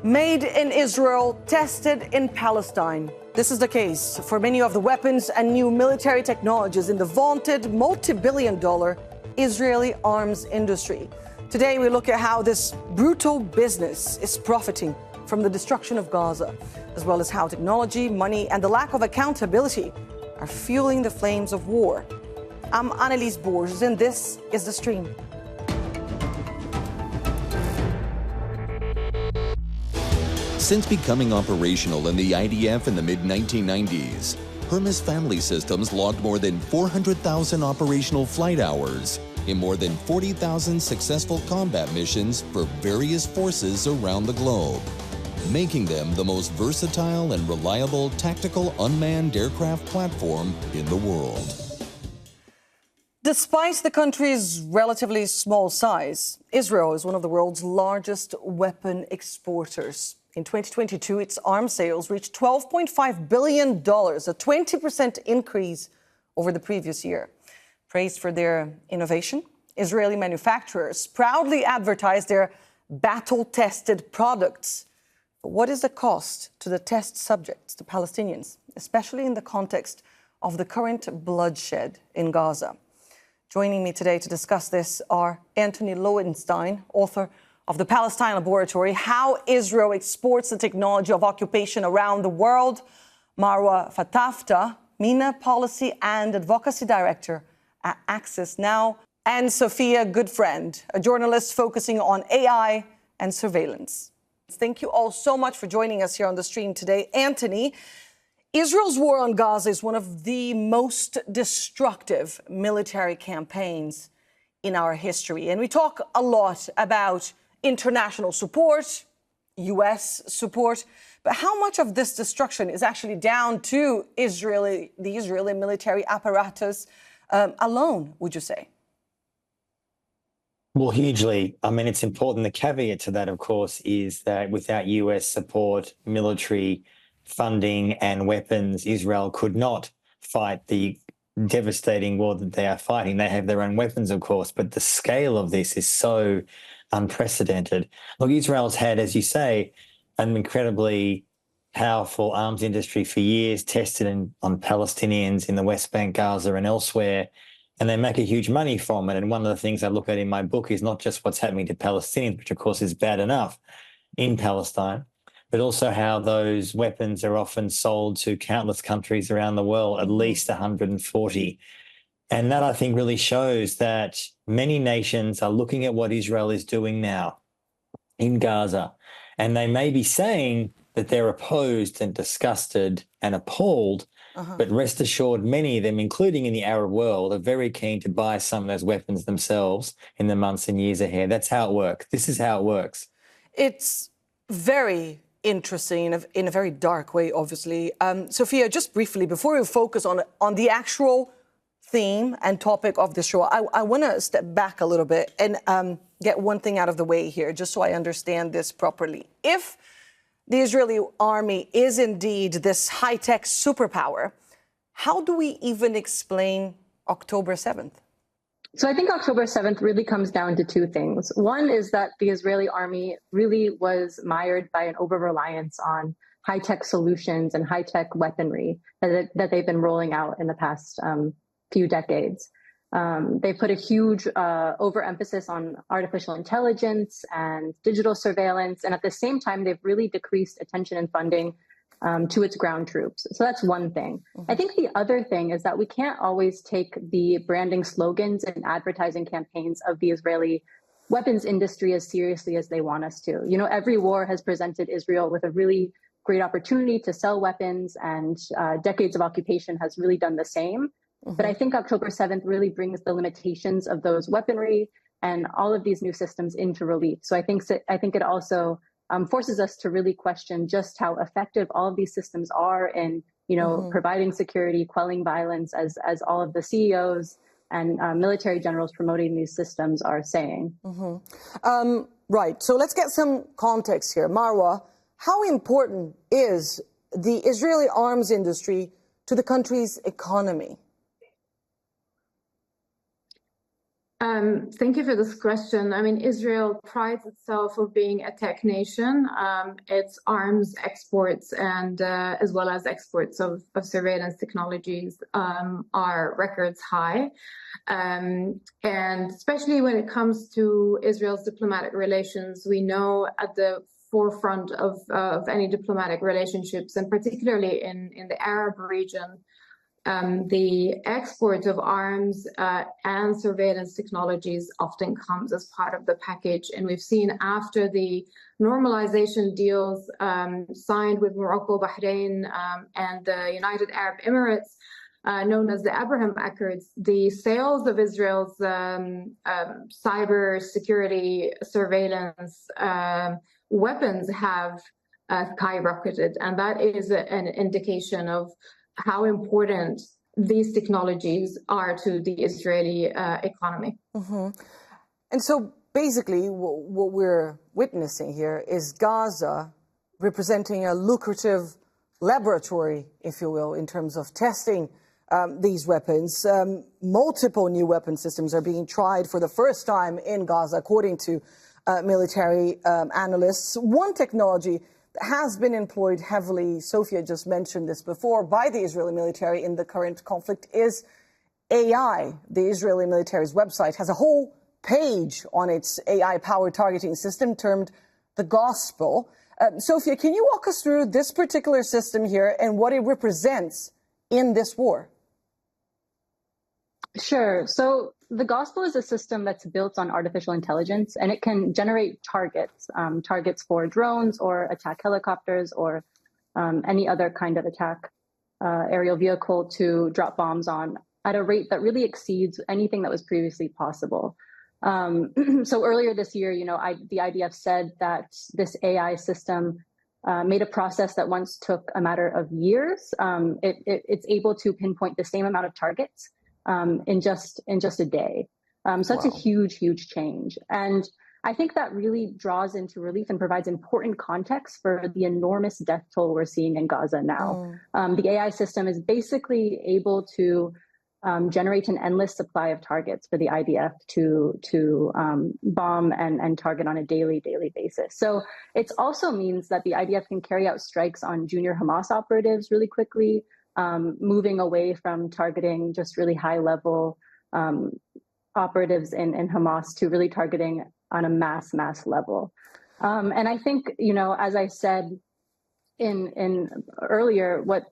Made in Israel, tested in Palestine. This is the case for many of the weapons and new military technologies in the vaunted multi-billion-dollar Israeli arms industry. Today, we look at how this brutal business is profiting from the destruction of Gaza, as well as how technology, money, and the lack of accountability are fueling the flames of war. I'm Anelise Borges, and this is The Stream. Since becoming operational in the IDF in the mid-1990s, Hermes Family Systems logged more than 400,000 operational flight hours in more than 40,000 successful combat missions for various forces around the globe, making them the most versatile and reliable tactical unmanned aircraft platform in the world. Despite the country's relatively small size, Israel is one of the world's largest weapon exporters. In 2022, its arms sales reached $12.5 billion, a 20% increase over the previous year. Praised for their innovation, Israeli manufacturers proudly advertise their battle-tested products. But what is the cost to the test subjects, the Palestinians, especially in the context of the current bloodshed in Gaza? Joining me today to discuss this are Antony Loewenstein, author of The Palestine Laboratory, How Israel Exports the Technology of Occupation Around the World, Marwa Fatafta, MENA Policy and Advocacy Director at Access Now, and Sophia Goodfriend, a journalist focusing on AI and surveillance. Thank you all so much for joining us here on the stream today. Antony, Israel's war on Gaza is one of the most destructive military campaigns in our history. And we talk a lot about international support, U.S. support, but how much of this destruction is actually down to the Israeli military apparatus alone, would you say? Well, hugely. I mean, it's important. The caveat to that, of course, is that without U.S. support, military funding and weapons, Israel could not fight the devastating war that they are fighting. They have their own weapons, of course, but the scale of this is so unprecedented. Look, Israel's had, as you say, an incredibly powerful arms industry for years, tested on Palestinians in the West Bank, Gaza and elsewhere, and they make a huge money from it. And one of the things I look at in my book is not just what's happening to Palestinians, which of course is bad enough in Palestine, but also how those weapons are often sold to countless countries around the world, at least 140. And that, I think, really shows that many nations are looking at what Israel is doing now in Gaza, and they may be saying that they're opposed and disgusted and appalled, but rest assured, many of them, including in the Arab world, are very keen to buy some of those weapons themselves in the months and years ahead. That's how it works. This is how it works. It's very interesting in a very dark way, obviously. Sophia, just briefly, before we focus on the actual theme and topic of the show, I want to step back a little bit and get one thing out of the way here, just so I understand this properly. If the Israeli army is indeed this high-tech superpower, how do we even explain October 7th? So I think October 7th really comes down to two things. One is that the Israeli army really was mired by an over-reliance on high-tech solutions and high-tech weaponry that they've been rolling out in the past few decades. They put a huge overemphasis on artificial intelligence and digital surveillance. And at the same time, they've really decreased attention and funding to its ground troops. So that's one thing. I think the other thing is that we can't always take the branding slogans and advertising campaigns of the Israeli weapons industry as seriously as they want us to. You know, every war has presented Israel with a really great opportunity to sell weapons, and decades of occupation has really done the same. But I think October 7th really brings the limitations of those weaponry and all of these new systems into relief. So I think it also forces us to really question just how effective all of these systems are in, providing security, quelling violence, as all of the CEOs and military generals promoting these systems are saying. Right. So let's get some context here. Marwa, how important is the Israeli arms industry to the country's economy? Thank you for this question. I mean, Israel prides itself of being a tech nation. Its arms exports and as well as exports of surveillance technologies are records high. And especially when it comes to Israel's diplomatic relations, we know at the forefront of any diplomatic relationships, and particularly in the Arab region, the export of arms and surveillance technologies often comes as part of the package. And we've seen after the normalization deals signed with Morocco, Bahrain, and the United Arab Emirates, known as the Abraham Accords, the sales of Israel's cyber security surveillance weapons have skyrocketed. And that is an indication of how important these technologies are to the Israeli economy. Mm-hmm. And so basically what we're witnessing here is Gaza representing a lucrative laboratory, if you will, in terms of testing these weapons. Multiple new weapon systems are being tried for the first time in Gaza, according to military analysts. One technology has been employed heavily, Sophia just mentioned this before, by the Israeli military in the current conflict is AI. The Israeli military's website has a whole page on its AI-powered targeting system termed the Gospel. Sophia, can you walk us through this particular system here and what it represents in this war? Sure. So the Gospel is a system that's built on artificial intelligence, and it can generate targets, targets for drones or attack helicopters or any other kind of attack aerial vehicle to drop bombs on at a rate that really exceeds anything that was previously possible. So earlier this year, the IDF said that this AI system made a process that once took a matter of years. It's able to pinpoint the same amount of targets in just a day. So that's a huge change. And I think that really draws into relief and provides important context for the enormous death toll we're seeing in Gaza now. The AI system is basically able to generate an endless supply of targets for the IDF to bomb and target on a daily basis. So it also means that the IDF can carry out strikes on junior Hamas operatives really quickly, moving away from targeting just really high-level operatives in Hamas to really targeting on a mass level. And I think, as I said in earlier, what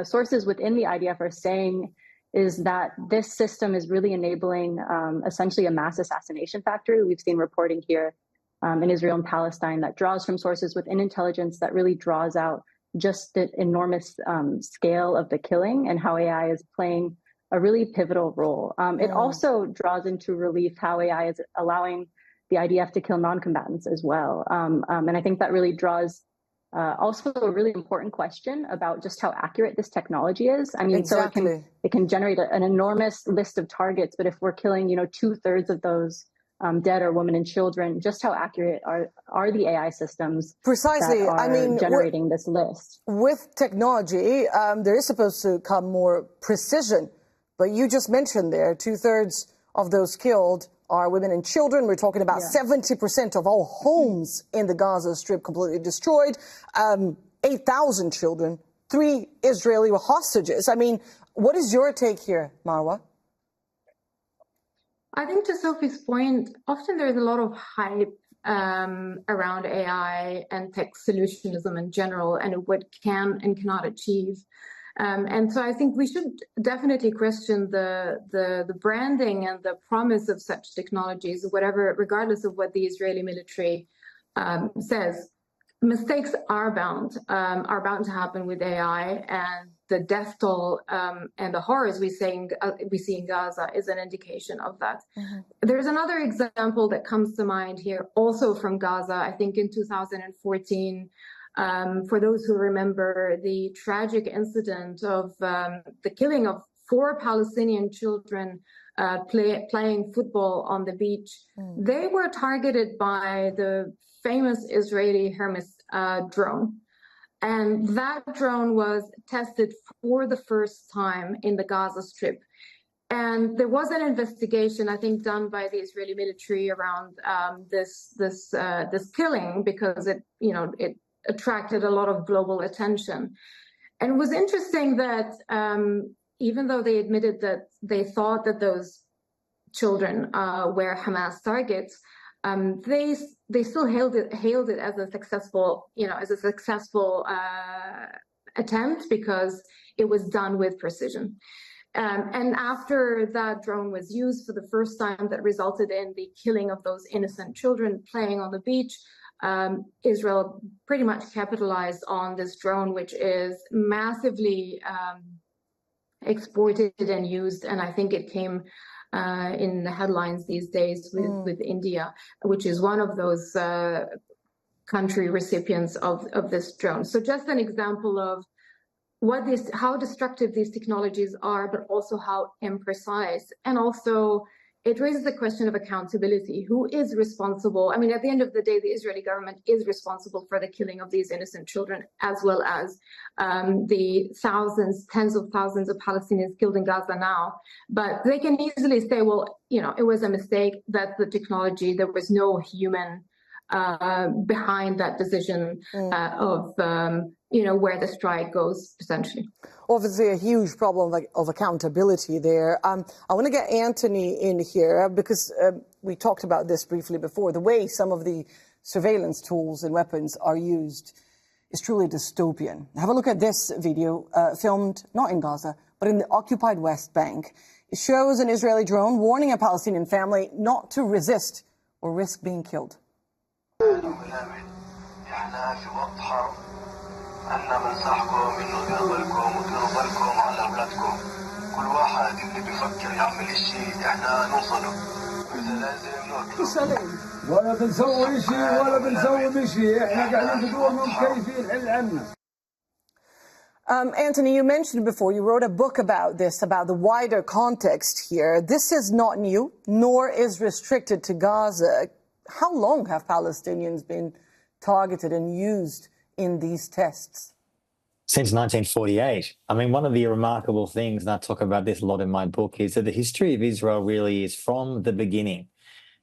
sources within the IDF are saying is that this system is really enabling essentially a mass assassination factory. We've seen reporting here in Israel and Palestine that draws from sources within intelligence that really draws out just the enormous scale of the killing and how AI is playing a really pivotal role. It also draws into relief how AI is allowing the IDF to kill non-combatants as well. And I think that really draws also a really important question about just how accurate this technology is. I mean, exactly. So it can generate an enormous list of targets, but if we're killing, 2/3 of those dead are women and children, just how accurate are the AI systems precisely that are generating this list? With technology, there is supposed to come more precision, but you just mentioned there 2/3 of those killed are women and children. We're talking about 70% of all homes in the Gaza Strip completely destroyed, 8,000 children, 3 Israeli hostages. I mean, what is your take here, Marwa? I think to Sophie's point, often there's a lot of hype around AI and tech solutionism in general and what can and cannot achieve. And so I think we should definitely question the branding and the promise of such technologies, regardless of what the Israeli military says. Mistakes are bound to happen with AI, and the death toll and the horrors we see in Gaza is an indication of that. There's another example that comes to mind here, also from Gaza. I think in 2014. For those who remember the tragic incident of the killing of 4 Palestinian children playing football on the beach, they were targeted by the famous Israeli Hermes drone. And that drone was tested for the first time in the Gaza Strip. And there was an investigation, I think, done by the Israeli military around this killing, because it attracted a lot of global attention. And it was interesting that even though they admitted that they thought that those children were Hamas targets, they still hailed it as a successful attempt, because it was done with precision. And after that drone was used for the first time, that resulted in the killing of those innocent children playing on the beach, Israel pretty much capitalized on this drone, which is massively exported and used. And I think it came in the headlines these days with India, which is one of those country recipients of this drone. So just an example of how destructive these technologies are, but also how imprecise. And also it raises the question of accountability. Who is responsible? I mean, at the end of the day, the Israeli government is responsible for the killing of these innocent children, as well as the tens of thousands of Palestinians killed in Gaza now. But they can easily say, well, it was a mistake, that's the technology, there was no human behind that decision of where the strike goes, essentially. Obviously, a huge problem of accountability there. I want to get Antony in here, because we talked about this briefly before. The way some of the surveillance tools and weapons are used is truly dystopian. Have a look at this video, filmed not in Gaza, but in the occupied West Bank. It shows an Israeli drone warning a Palestinian family not to resist or risk being killed. أنا بنصحكم إنه تاخدوا بالكم وتاخدوا بالكم على أولادكم. كل واحد اللي بيفكر يعمل إشي إحنا نوصله. وإذا لازم نقتله. ولا بنسوي إشي ولا بنسوي إشي. إحنا قاعدين بدورهم كيف نحل عنا. Antony, you mentioned before, you wrote a book about this, about the wider context here. This is not new, nor is restricted to Gaza. How long have Palestinians been targeted and used in these tests? Since 1948. I mean, one of the remarkable things, and I talk about this a lot in my book, is that the history of Israel really is from the beginning.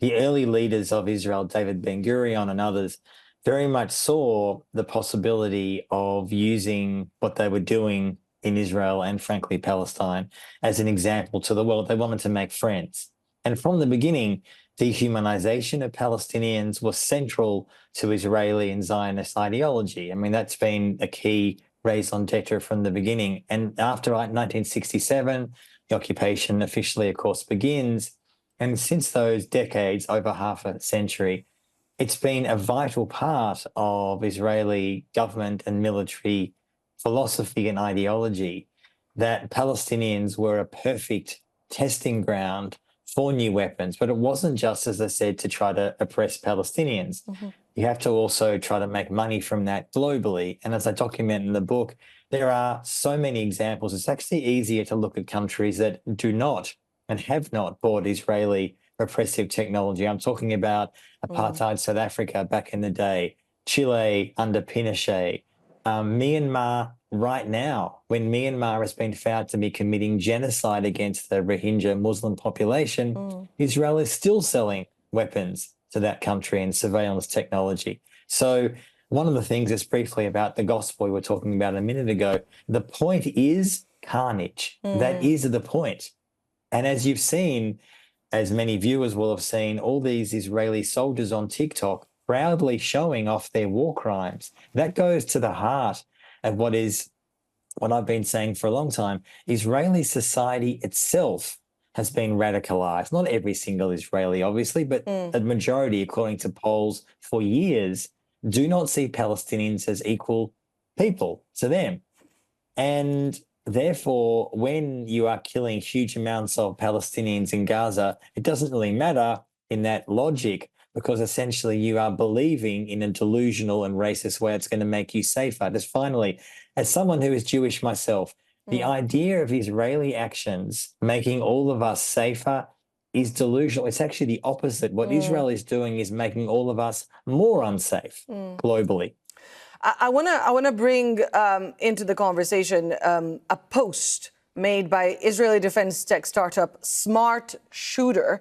The early leaders of Israel, David Ben-Gurion and others, very much saw the possibility of using what they were doing in Israel and, frankly, Palestine as an example to the world. They wanted to make friends. And from the beginning, dehumanization of Palestinians was central to Israeli and Zionist ideology. I mean, that's been a key raison d'etre from the beginning. And after 1967, the occupation officially, of course, begins. And since those decades, over half a century, it's been a vital part of Israeli government and military philosophy and ideology that Palestinians were a perfect testing ground for new weapons. But it wasn't just, as I said, to try to oppress Palestinians. Mm-hmm. You have to also try to make money from that globally. And as I document in the book, there are so many examples. It's actually easier to look at countries that do not and have not bought Israeli repressive technology. I'm talking about apartheid South Africa back in the day, Chile under Pinochet, Myanmar right now, when Myanmar has been found to be committing genocide against the Rohingya Muslim population, Israel is still selling weapons to that country and surveillance technology. So one of the things is briefly about the gospel we were talking about a minute ago. The point is carnage. That is the point. And as you've seen, as many viewers will have seen, all these Israeli soldiers on TikTok proudly showing off their war crimes. That goes to the heart of what I've been saying for a long time. Israeli society itself has been radicalized. Not every single Israeli, obviously, but a majority, according to polls for years, do not see Palestinians as equal people to them. And therefore, when you are killing huge amounts of Palestinians in Gaza, it doesn't really matter in that logic, because essentially you are believing in a delusional and racist way it's going to make you safer. Just finally, as someone who is Jewish myself, the idea of Israeli actions making all of us safer is delusional. It's actually the opposite. What Israel is doing is making all of us more unsafe globally. I want to bring into the conversation a post made by Israeli defense tech startup Smart Shooter.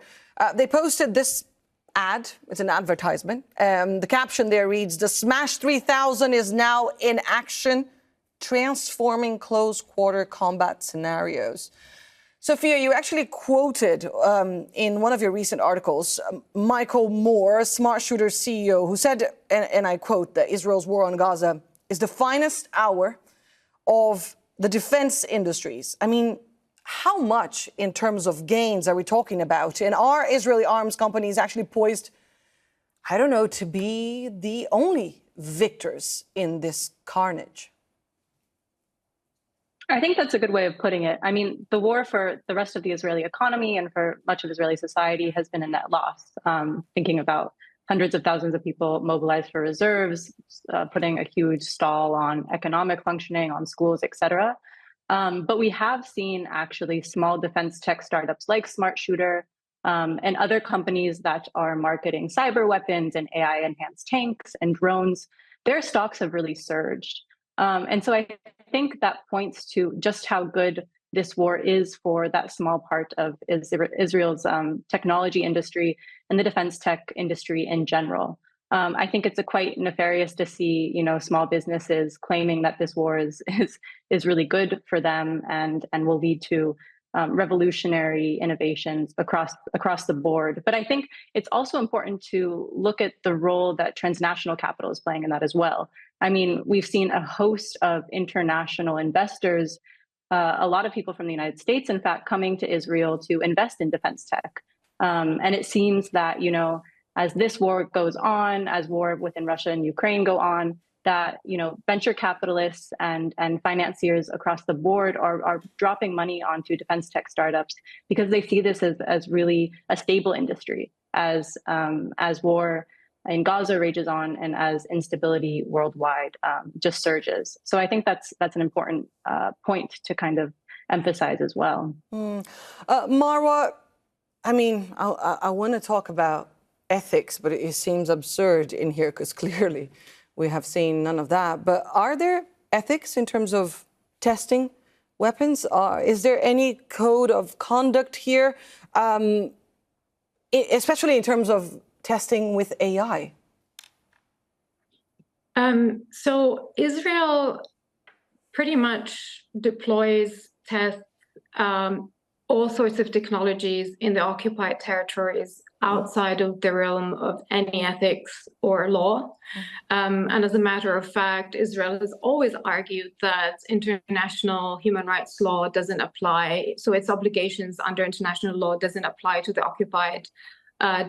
They posted this ad. It's an advertisement. The caption there reads, "The Smash 3000 is now in action, transforming close-quarter combat scenarios." Sophia, you actually quoted in one of your recent articles Michael Moore, Smart Shooter CEO, who said, and I quote, that Israel's war on Gaza is the finest hour of the defense industries. I mean, how much in terms of gains are we talking about? And are Israeli arms companies actually poised, I don't know, to be the only victors in this carnage? I think that's a good way of putting it. I mean, the war for the rest of the Israeli economy and for much of Israeli society has been a net loss. Thinking about hundreds of thousands of people mobilized for reserves, putting a huge stall on economic functioning, on schools, et cetera. But we have seen actually small defense tech startups like Smart Shooter and other companies that are marketing cyber weapons and AI-enhanced tanks and drones. Their stocks have really surged. And so I think that points to just how good this war is for that small part of Israel's technology industry and the defense tech industry in general. I think it's quite nefarious to see, small businesses claiming that this war is really good for them and will lead to revolutionary innovations across the board. But I think it's also important to look at the role that transnational capital is playing in that as well. I mean, we've seen a host of international investors, a lot of people from the United States, in fact, coming to Israel to invest in defense tech. And it seems that, as this war goes on, as war within Russia and Ukraine go on, that venture capitalists and financiers across the board are dropping money onto defense tech startups because they see this as really a stable industry as war in Gaza rages on and as instability worldwide just surges. So I think that's an important point to kind of emphasize as well. Marwa, I mean, I want to talk about ethics, but it seems absurd in here because clearly we have seen none of that. But are there ethics in terms of testing weapons? Is there any code of conduct here, especially in terms of testing with AI? So Israel pretty much deploys, tests all sorts of technologies in the occupied territories outside of the realm of any ethics or law. And as a matter of fact, Israel has always argued that international human rights law doesn't apply. So its obligations under international law doesn't apply to the occupied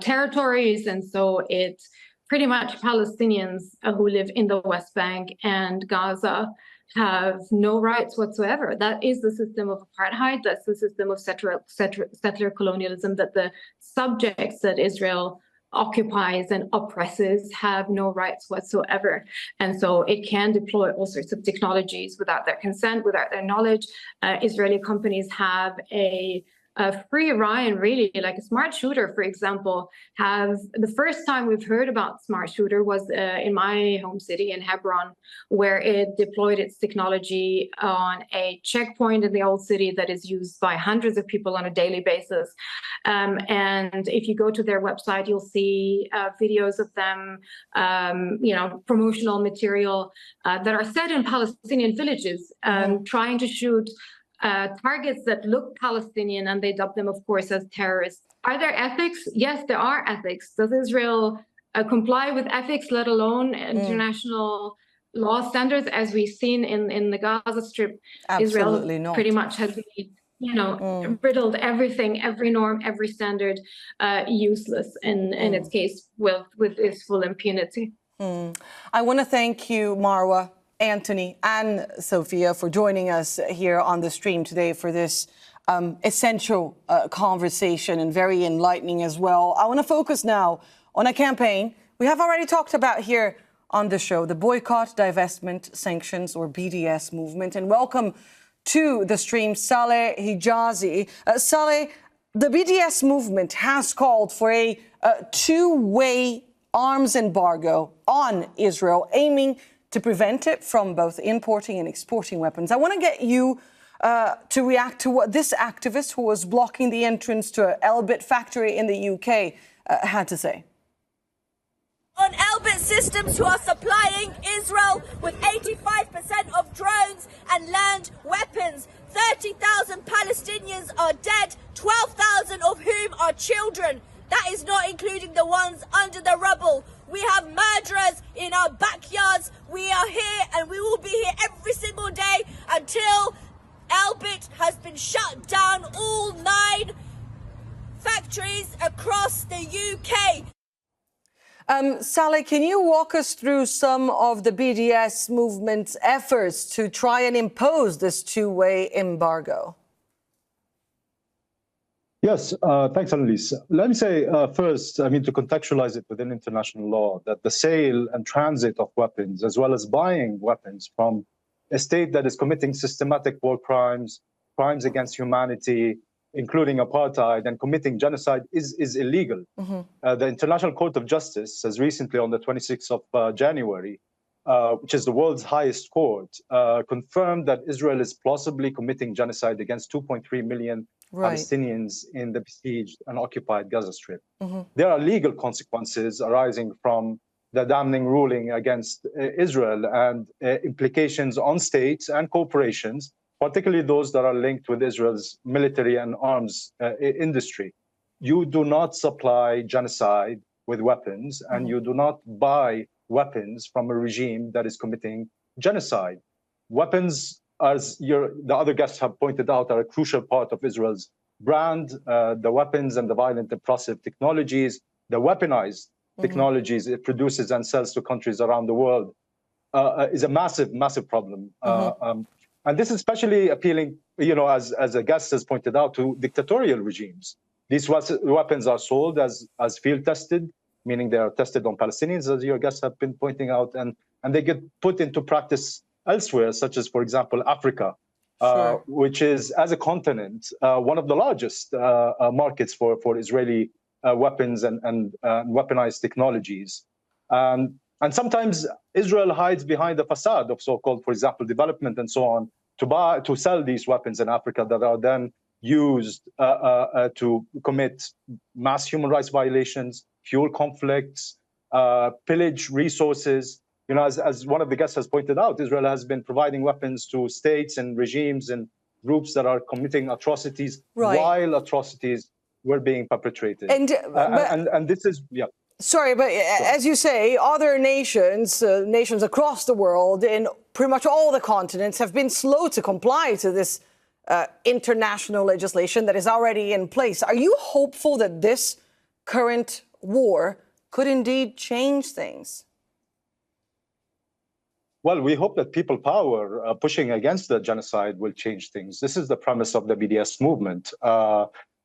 territories. And so it pretty much Palestinians who live in the West Bank and Gaza have no rights whatsoever. That is the system of apartheid. That's the system of settler colonialism, that the subjects that Israel occupies and oppresses have no rights whatsoever. And so it can deploy all sorts of technologies without their consent, without their knowledge. Israeli companies have a free ride, really, like a Smart Shooter, for example, the first time we've heard about Smart Shooter was in my home city in Hebron, where it deployed its technology on a checkpoint in the old city that is used by hundreds of people on a daily basis. And if you go to their website, you'll see videos of them, promotional material that are set in Palestinian villages, trying to shoot targets that look Palestinian, and they dub them, of course, as terrorists. Are there ethics? Yes, there are ethics. Does Israel comply with ethics, let alone international law standards, as we've seen in the Gaza Strip? Absolutely Israel not. pretty much has riddled everything, every norm, every standard, useless in its case with its full impunity. I want to thank you, Marwa, Antony and Sophia, for joining us here on the stream today for this essential conversation, and very enlightening as well. I want to focus now on a campaign we have already talked about here on the show, the Boycott, Divestment, Sanctions, or BDS movement. And welcome to the stream, Saleh Hijazi. Saleh, the BDS movement has called for a two-way arms embargo on Israel, aiming to prevent it from both importing and exporting weapons. I want to get you to react to what this activist who was blocking the entrance to an Elbit factory in the UK had to say. On Elbit Systems, who are supplying Israel with 85% of drones and land weapons. 30,000 Palestinians are dead, 12,000 of whom are children. That is not including the ones under the rubble. We have murderers in our backyards. We are here and we will be here every single day until Elbit has been shut down, all 9 factories across the UK. Saleh, can you walk us through some of the BDS movement's efforts to try and impose this two-way embargo? Yes, thanks, Anelise. Let me say first, to contextualize it within international law, that the sale and transit of weapons, as well as buying weapons from a state that is committing systematic war crimes, crimes against humanity, including apartheid, and committing genocide is illegal. The International Court of Justice has recently, on the 26th of January, which is the world's highest court, confirmed that Israel is plausibly committing genocide against 2.3 million Palestinians in the besieged and occupied Gaza Strip. There are legal consequences arising from the damning ruling against Israel and implications on states and corporations, particularly those that are linked with Israel's military and arms industry. You do not supply genocide with weapons, and you do not buy weapons from a regime that is committing genocide. Weapons, as the other guests have pointed out, are a crucial part of Israel's brand. The weapons and the violent oppressive technologies, the weaponized technologies it produces and sells to countries around the world is a massive, massive problem. And this is especially appealing, as a guest has pointed out, to dictatorial regimes. These weapons are sold as field tested, meaning they are tested on Palestinians, as your guests have been pointing out, and they get put into practice elsewhere, such as, for example, Africa, which is, as a continent, one of the largest markets for Israeli weapons and weaponized technologies. And sometimes Israel hides behind the facade of so-called, for example, development and so on, to sell these weapons in Africa that are then used to commit mass human rights violations, fuel conflicts, pillage resources. As one of the guests has pointed out, Israel has been providing weapons to states and regimes and groups that are committing atrocities while atrocities were being perpetrated. And this is, Sorry, but as you say, other nations, nations across the world, in pretty much all the continents, have been slow to comply to this international legislation that is already in place. Are you hopeful that this current war could indeed change things? Well, we hope that people power pushing against the genocide will change things. This is the premise of the BDS movement.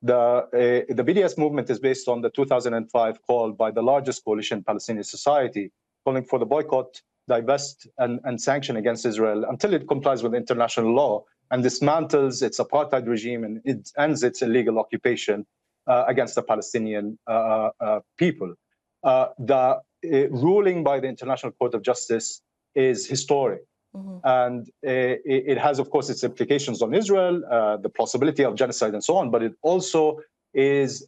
The BDS movement is based on the 2005 call by the largest coalition Palestinian society, calling for the boycott, divest, and sanction against Israel until it complies with international law and dismantles its apartheid regime and it ends its illegal occupation against the Palestinian people. The ruling by the International Court of Justice is historic. And it has, of course, its implications on Israel, the possibility of genocide and so on, but it also is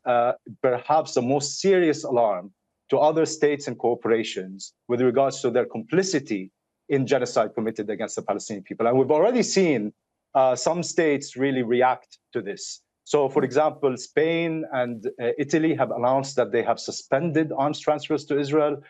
perhaps the most serious alarm to other states and corporations with regards to their complicity in genocide committed against the Palestinian people. And we've already seen some states really react to this. So, for example, Spain and Italy have announced that they have suspended arms transfers to Israel.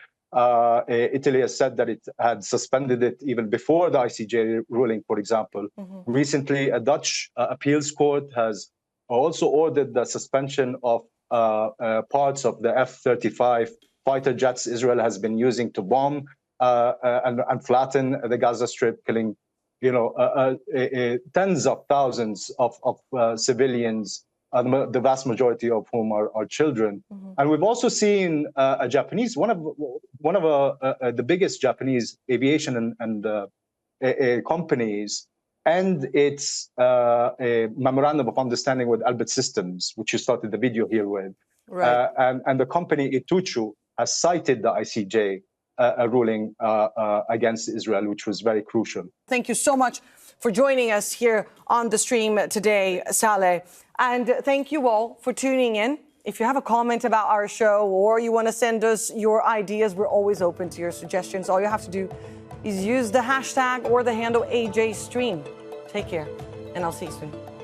Italy has said that it had suspended it even before the ICJ ruling, for example. Recently, a Dutch appeals court has also ordered the suspension of parts of the F-35 fighter jets Israel has been using to bomb and flatten the Gaza Strip, killing tens of thousands of civilians, the vast majority of whom are children. And we've also seen a Japanese, one of the biggest Japanese aviation and companies, and its memorandum of understanding with Elbit Systems, which you started the video here with. And the company Ituchu has cited the ICJ a ruling against Israel, which was very crucial. Thank you so much for joining us here on the stream today, Saleh. And thank you all for tuning in. If you have a comment about our show or you want to send us your ideas, we're always open to your suggestions. All you have to do is use the hashtag or the handle AJStream. Take care, and I'll see you soon.